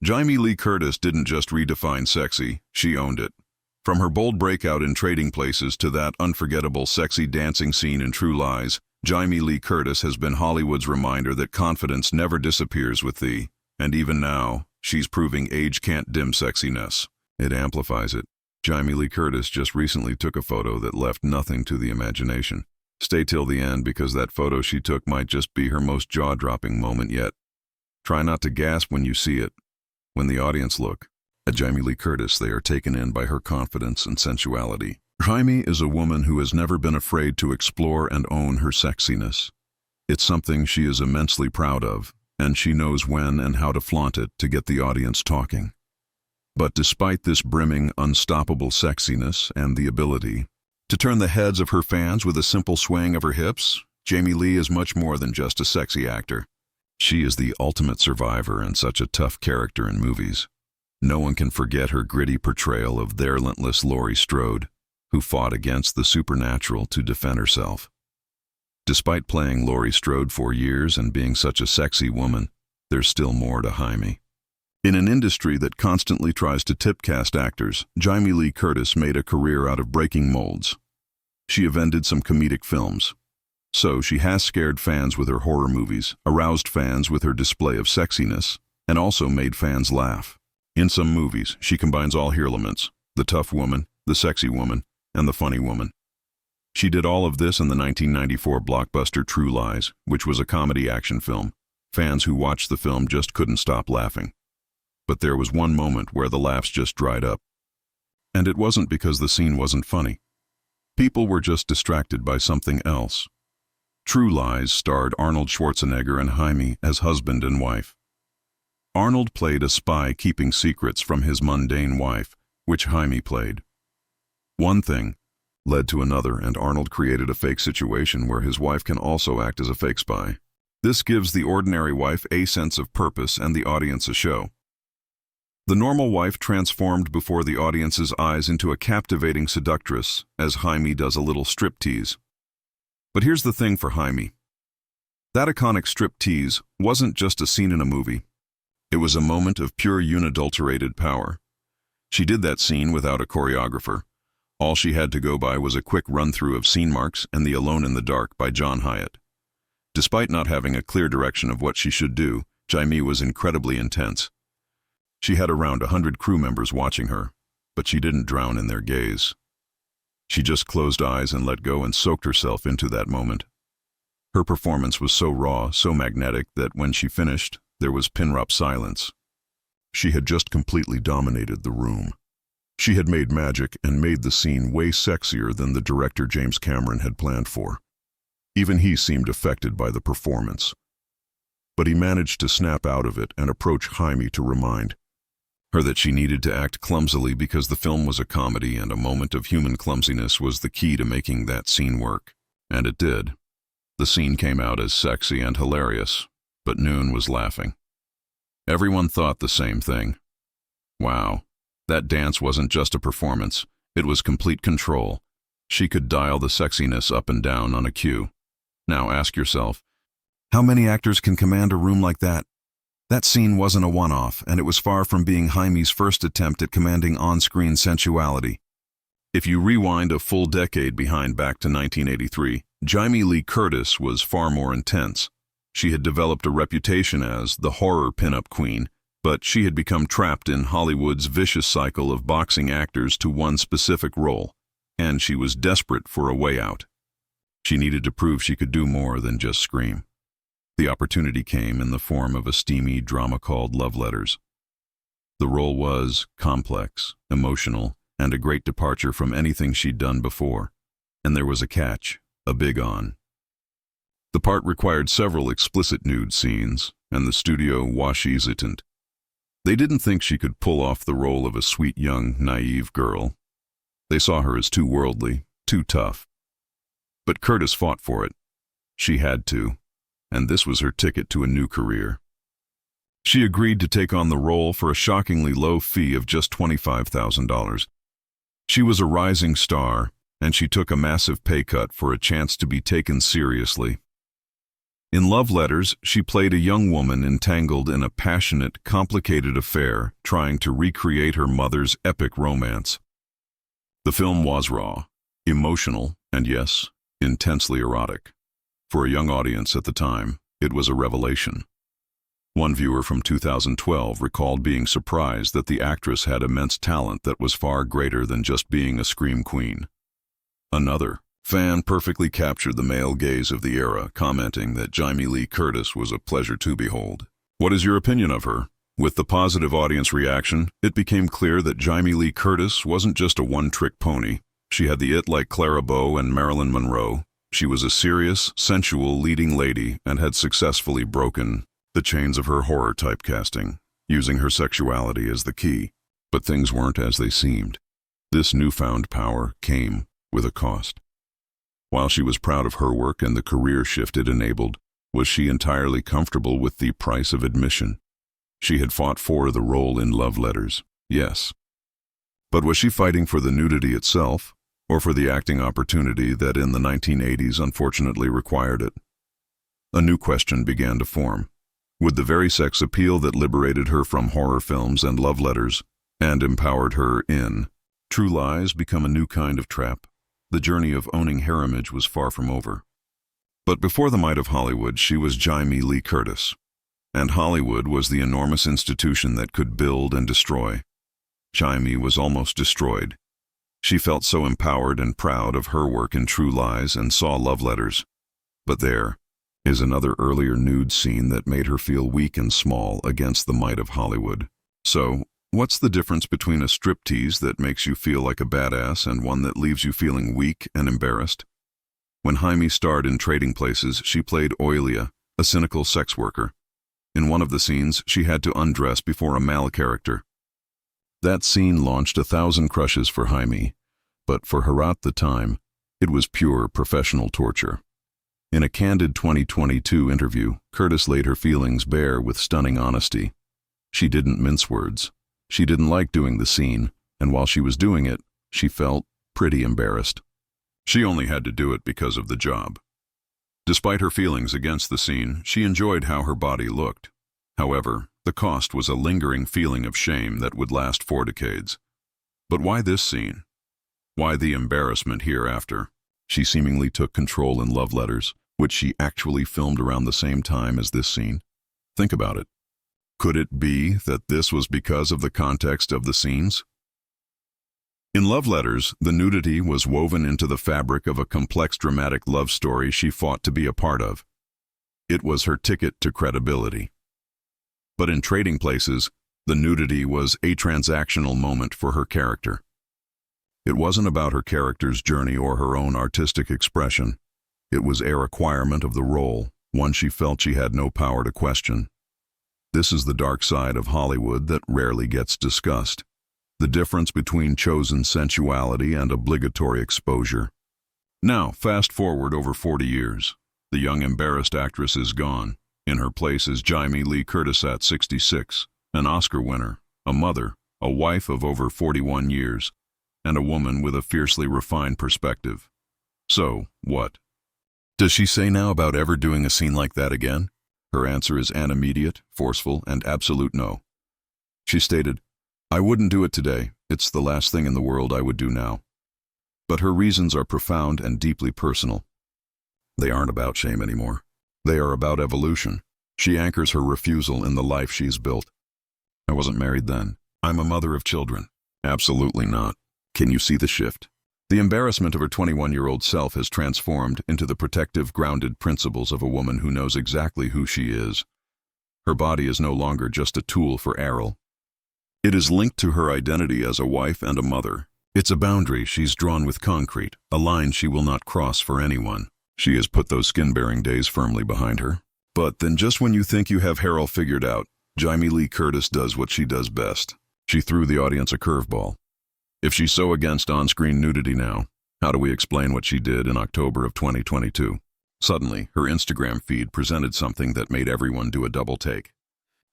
Jamie Lee Curtis didn't just redefine sexy, she owned it. From her bold breakout in Trading Places to that unforgettable sexy dancing scene in True Lies, Jamie Lee Curtis has been Hollywood's reminder that confidence never disappears with thee. And even now, she's proving age can't dim sexiness. It amplifies it. Jamie Lee Curtis just recently took a photo that left nothing to the imagination. Stay till the end because that photo she took might just be her most jaw-dropping moment yet. Try not to gasp when you see it. When the audience look at Jamie Lee Curtis, they are taken in by her confidence and sensuality. Jamie is a woman who has never been afraid to explore and own her sexiness. It's something she is immensely proud of, and she knows when and how to flaunt it to get the audience talking. But despite this brimming, unstoppable sexiness and the ability to turn the heads of her fans with a simple swing of her hips, Jamie Lee is much more than just a sexy actor. She is the ultimate survivor and such a tough character in movies. No one can forget her gritty portrayal of the relentless Laurie Strode, who fought against the supernatural to defend herself. Despite playing Laurie Strode for years and being such a sexy woman, there's still more to Jamie. In an industry that constantly tries to typecast actors, Jamie Lee Curtis made a career out of breaking molds. She have ended some comedic films. So she has scared fans with her horror movies, aroused fans with her display of sexiness, and also made fans laugh. In some movies, she combines all her elements: the tough woman, the sexy woman, and the funny woman. She did all of this in the 1994 blockbuster True Lies, which was a comedy action film. Fans who watched the film just couldn't stop laughing. But there was one moment where the laughs just dried up. And it wasn't because the scene wasn't funny. People were just distracted by something else. True Lies starred Arnold Schwarzenegger and Jamie as husband and wife. Arnold played a spy keeping secrets from his mundane wife, which Jamie played. One thing led to another, and Arnold created a fake situation where his wife can also act as a fake spy. This gives the ordinary wife a sense of purpose and the audience a show. The normal wife transformed before the audience's eyes into a captivating seductress, as Jamie does a little striptease. But here's the thing for Jamie. That iconic striptease wasn't just a scene in a movie. It was a moment of pure unadulterated power. She did that scene without a choreographer. All she had to go by was a quick run-through of scene marks and the Alone in the Dark by John Hyatt. Despite not having a clear direction of what she should do, Jamie was incredibly intense. She had around 100 crew members watching her, but she didn't drown in their gaze. She just closed eyes and let go and soaked herself into that moment. Her performance was so raw, so magnetic, that when she finished, there was pin-drop silence. She had just completely dominated the room. She had made magic and made the scene way sexier than the director James Cameron had planned for. Even he seemed affected by the performance. But he managed to snap out of it and approach Jamie to remind her that she needed to act clumsily because the film was a comedy and a moment of human clumsiness was the key to making that scene work. And it did. The scene came out as sexy and hilarious, but Noon was laughing. Everyone thought the same thing. Wow, that dance wasn't just a performance, it was complete control. She could dial the sexiness up and down on a cue. Now ask yourself, how many actors can command a room like that? That scene wasn't a one-off, and it was far from being Jamie's first attempt at commanding on-screen sensuality. If you rewind a full decade behind back to 1983, Jamie Lee Curtis was far more intense. She had developed a reputation as the horror pin-up queen, but she had become trapped in Hollywood's vicious cycle of boxing actors to one specific role, and she was desperate for a way out. She needed to prove she could do more than just scream. The opportunity came in the form of a steamy drama called Love Letters. The role was complex, emotional, and a great departure from anything she'd done before. And there was a catch, a big on. The part required several explicit nude scenes, and the studio was hesitant. They didn't think she could pull off the role of a sweet, young, naive girl. They saw her as too worldly, too tough. But Curtis fought for it. She had to. And this was her ticket to a new career. She agreed to take on the role for a shockingly low fee of just $25,000. She was a rising star, and she took a massive pay cut for a chance to be taken seriously. In Love Letters, she played a young woman entangled in a passionate, complicated affair, trying to recreate her mother's epic romance. The film was raw, emotional, and yes, intensely erotic. For a young audience at the time, it was a revelation. One viewer from 2012 recalled being surprised that the actress had immense talent that was far greater than just being a scream queen. Another fan perfectly captured the male gaze of the era, commenting that Jamie Lee Curtis was a pleasure to behold. What is your opinion of her? With the positive audience reaction, it became clear that Jamie Lee Curtis wasn't just a one-trick pony. She had the it like Clara Bow and Marilyn Monroe. She was a serious, sensual leading lady and had successfully broken the chains of her horror typecasting, using her sexuality as the key. But things weren't as they seemed. This newfound power came with a cost. While she was proud of her work and the career shift it enabled, was she entirely comfortable with the price of admission? She had fought for the role in Love Letters, yes. But was she fighting for the nudity itself, or for the acting opportunity that in the 1980s unfortunately required it? A new question began to form. Would the very sex appeal that liberated her from horror films and love letters, and empowered her in True Lies, become a new kind of trap? The journey of owning hair-image was far from over. But before the might of Hollywood, she was Jamie Lee Curtis. And Hollywood was the enormous institution that could build and destroy. Jamie was almost destroyed. She felt so empowered and proud of her work in True Lies and saw Love Letters. But there is another earlier nude scene that made her feel weak and small against the might of Hollywood. So, what's the difference between a striptease that makes you feel like a badass and one that leaves you feeling weak and embarrassed? When Jaime starred in Trading Places, she played Oilia, a cynical sex worker. In one of the scenes, she had to undress before a male character. That scene launched 1,000 crushes for Jaime, but for her at the time, it was pure professional torture. In a candid 2022 interview, Curtis laid her feelings bare with stunning honesty. She didn't mince words. She didn't like doing the scene, and while she was doing it, she felt pretty embarrassed. She only had to do it because of the job. Despite her feelings against the scene, she enjoyed how her body looked. However, the cost was a lingering feeling of shame that would last 4 decades. But why this scene? Why the embarrassment hereafter? She seemingly took control in Love Letters, which she actually filmed around the same time as this scene. Think about it. Could it be that this was because of the context of the scenes? In Love Letters, the nudity was woven into the fabric of a complex dramatic love story she fought to be a part of. It was her ticket to credibility. But in Trading Places, the nudity was a transactional moment for her character. It wasn't about her character's journey or her own artistic expression. It was a requirement of the role, one she felt she had no power to question. This is the dark side of Hollywood that rarely gets discussed. The difference between chosen sensuality and obligatory exposure. Now, fast forward over 40 years. The young embarrassed actress is gone. In her place is Jamie Lee Curtis at 66, an Oscar winner, a mother, a wife of over 41 years, and a woman with a fiercely refined perspective. So, what? Does she say now about ever doing a scene like that again? Her answer is an immediate, forceful, and absolute no. She stated, "I wouldn't do it today. It's the last thing in the world I would do now." But her reasons are profound and deeply personal. They aren't about shame anymore. They are about evolution. She anchors her refusal in the life she's built. I wasn't married then. I'm a mother of children. Absolutely not. Can you see the shift? The embarrassment of her 21-year-old self has transformed into the protective, grounded principles of a woman who knows exactly who she is. Her body is no longer just a tool for Errol. It is linked to her identity as a wife and a mother. It's a boundary she's drawn with concrete, a line she will not cross for anyone. She has put those skin-bearing days firmly behind her. But then just when you think you have Errol figured out, Jamie Lee Curtis does what she does best. She threw the audience a curveball. If she's so against on-screen nudity now, how do we explain what she did in October of 2022? Suddenly, her Instagram feed presented something that made everyone do a double take.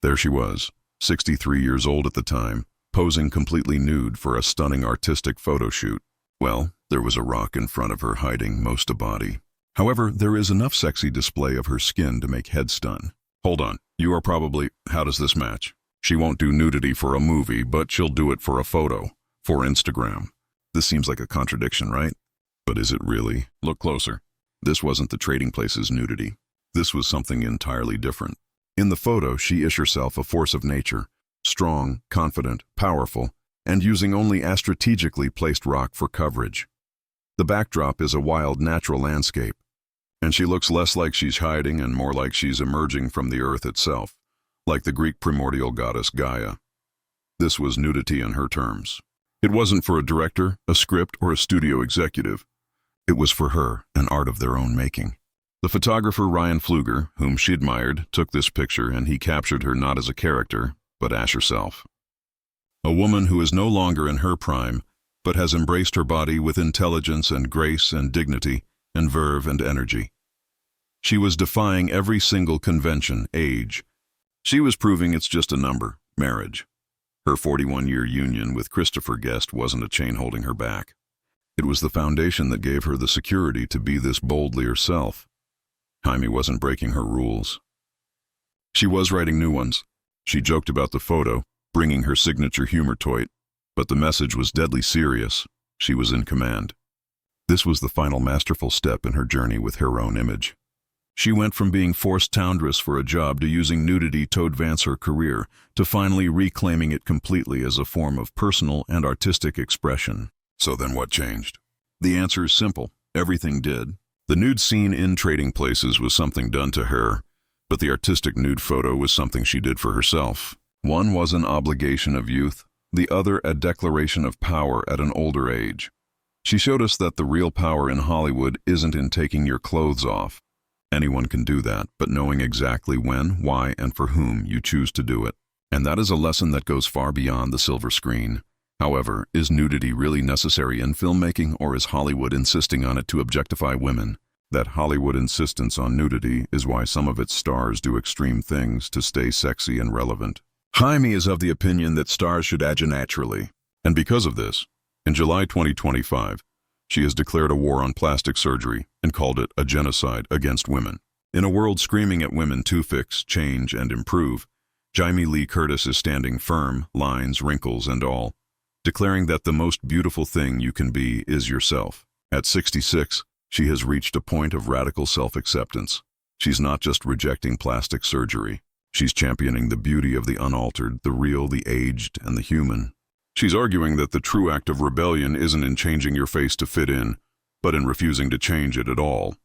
There she was, 63 years old at the time, posing completely nude for a stunning artistic photo shoot. Well, there was a rock in front of her hiding most of body. However, there is enough sexy display of her skin to make heads stun. Hold on, you are probably, how does this match? She won't do nudity for a movie, but she'll do it for a photo, for Instagram. This seems like a contradiction, right? But is it really? Look closer. This wasn't the Trading Places nudity. This was something entirely different. In the photo, she is herself a force of nature, strong, confident, powerful, and using only a strategically placed rock for coverage. The backdrop is a wild, natural landscape, and she looks less like she's hiding and more like she's emerging from the earth itself, like the Greek primordial goddess Gaia. This was nudity in her terms. It wasn't for a director, a script, or a studio executive. It was for her, an art of their own making. The photographer Ryan Pfluger, whom she admired, took this picture, and he captured her not as a character, but as herself. A woman who is no longer in her prime, but has embraced her body with intelligence and grace and dignity and verve and energy. She was defying every single convention, age. She was proving it's just a number, marriage. Her 41-year union with Christopher Guest wasn't a chain holding her back. It was the foundation that gave her the security to be this boldly herself. Jaime wasn't breaking her rules. She was writing new ones. She joked about the photo, bringing her signature humor to it, but the message was deadly serious. She was in command. This was the final masterful step in her journey with her own image. She went from being forced towndress for a job to using nudity to advance her career, to finally reclaiming it completely as a form of personal and artistic expression. So then what changed? The answer is simple. Everything did. The nude scene in Trading Places was something done to her, but the artistic nude photo was something she did for herself. One was an obligation of youth, the other a declaration of power at an older age. She showed us that the real power in Hollywood isn't in taking your clothes off. Anyone can do that, but knowing exactly when, why, and for whom you choose to do it. And that is a lesson that goes far beyond the silver screen. However, is nudity really necessary in filmmaking, or is Hollywood insisting on it to objectify women? That Hollywood insistence on nudity is why some of its stars do extreme things to stay sexy and relevant. Jaime is of the opinion that stars should age naturally, and because of this, in July 2025, she has declared a war on plastic surgery and called it a genocide against women. In a world screaming at women to fix, change, and improve, Jamie Lee Curtis is standing firm, lines, wrinkles, and all, declaring that the most beautiful thing you can be is yourself. At 66, she has reached a point of radical self-acceptance. She's not just rejecting plastic surgery. She's championing the beauty of the unaltered, the real, the aged, and the human. She's arguing that the true act of rebellion isn't in changing your face to fit in, but in refusing to change it at all.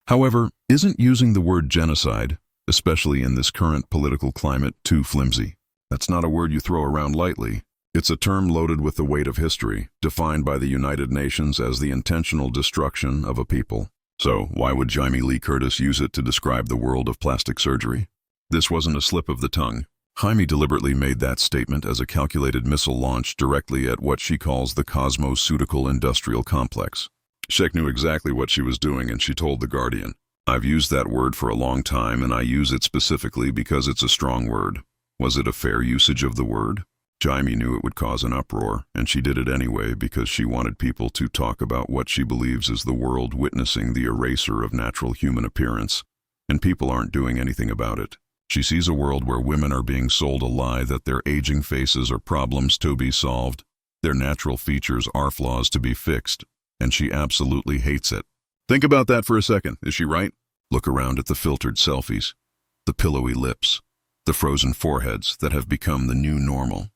However, isn't using the word genocide, especially in this current political climate, too flimsy? That's not a word you throw around lightly. It's a term loaded with the weight of history, defined by the United Nations as the intentional destruction of a people. So, why would Jamie Lee Curtis use it to describe the world of plastic surgery? This wasn't a slip of the tongue. Jaime deliberately made that statement as a calculated missile launch directly at what she calls the cosmeceutical industrial complex. Sheikh knew exactly what she was doing, and she told The Guardian, "I've used that word for a long time, and I use it specifically because it's a strong word." Was it a fair usage of the word? Jaime knew it would cause an uproar, and she did it anyway because she wanted people to talk about what she believes is the world witnessing the erasure of natural human appearance, and people aren't doing anything about it. She sees a world where women are being sold a lie that their aging faces are problems to be solved, their natural features are flaws to be fixed, and she absolutely hates it. Think about that for a second, is she right? Look around at the filtered selfies, the pillowy lips, the frozen foreheads that have become the new normal.